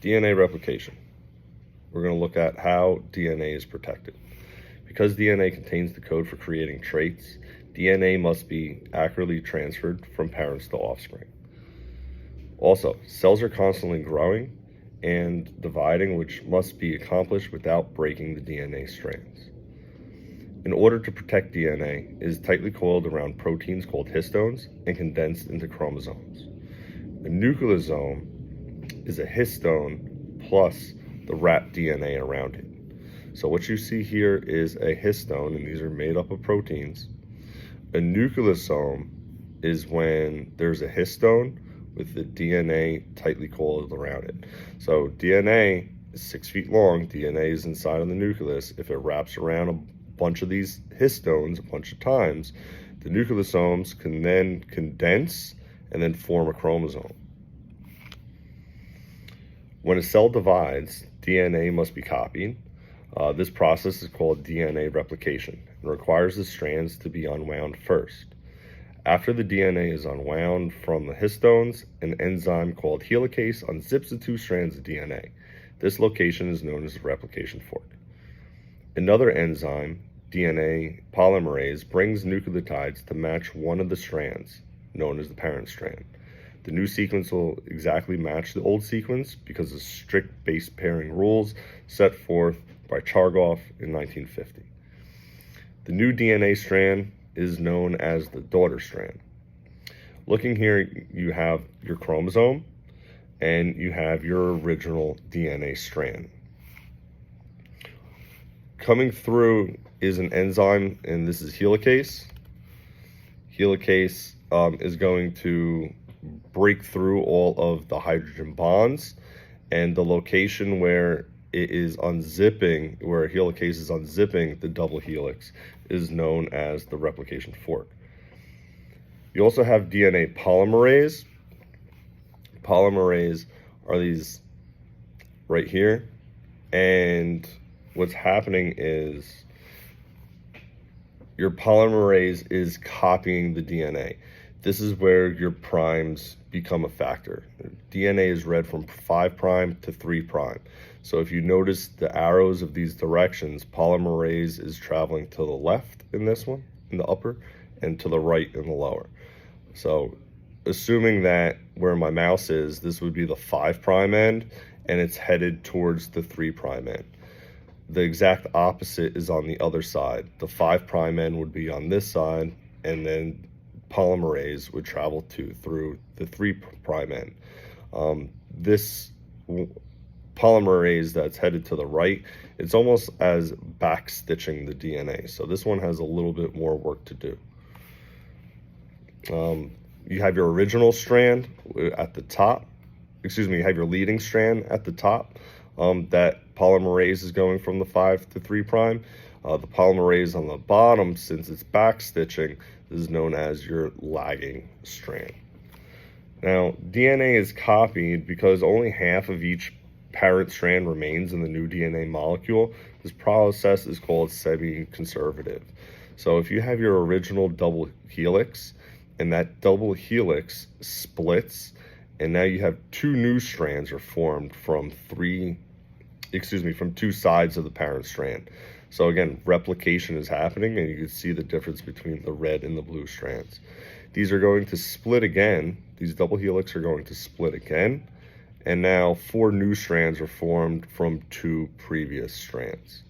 DNA replication. We're going to look at how DNA is protected. Because DNA contains the code for creating traits, DNA must be accurately transferred from parents to offspring. Also, cells are constantly growing and dividing, which must be accomplished without breaking the DNA strands. In order to protect DNA, it is tightly coiled around proteins called histones and condensed into chromosomes. A nucleosome is a histone plus the wrapped DNA around it. So what you see here is a histone, and these are made up of proteins. A nucleosome is when there's a histone with the DNA tightly coiled around it. So DNA is 6 feet long. DNA is inside of the nucleus. If it wraps around a bunch of these histones a bunch of times, the nucleosomes can then condense and then form a chromosome. When a cell divides, DNA must be copied. This process is called DNA replication and requires the strands to be unwound first. After the DNA is unwound from the histones, an enzyme called helicase unzips the two strands of DNA. This location is known as the replication fork. Another enzyme, DNA polymerase, brings nucleotides to match one of the strands, known as the parent strand. The new sequence will exactly match the old sequence because of strict base pairing rules set forth by Chargaff in 1950. The new DNA strand is known as the daughter strand. Looking here, you have your chromosome and you have your original DNA strand. Coming through is an enzyme, and this is helicase. Helicase is going to break through all of the hydrogen bonds, and the location where it is unzipping, where helicase is unzipping the double helix, is known as the replication fork. You also have DNA polymerase. Polymerase are these right here, and what's happening is your polymerase is copying the DNA. This is where your primes become a factor. DNA is read from 5' to 3'. So if you notice the arrows of these directions, polymerase is traveling to the left in this one, in the upper, and to the right in the lower. So assuming that where my mouse is, this would be the 5' end, and it's headed towards the 3' end. The exact opposite is on the other side. The 5' end would be on this side, and then polymerase would travel through the 3' end. This polymerase that's headed to the right, it's almost as back stitching the DNA. So this one has a little bit more work to do. You have your original strand at the top. You have your leading strand at the top. That polymerase is going from the 5' to 3'. The polymerase on the bottom, since it's back stitching, is known as your lagging strand. Now, DNA is copied because only half of each parent strand remains in the new DNA molecule. This process is called semi-conservative. So if you have your original double helix and that double helix splits, and now you have two new strands are formed from two sides of the parent strand. So again, replication is happening, and you can see the difference between the red and the blue strands. These are going to split again. These double helix are going to split again, and now 4 new strands are formed from 2 previous strands.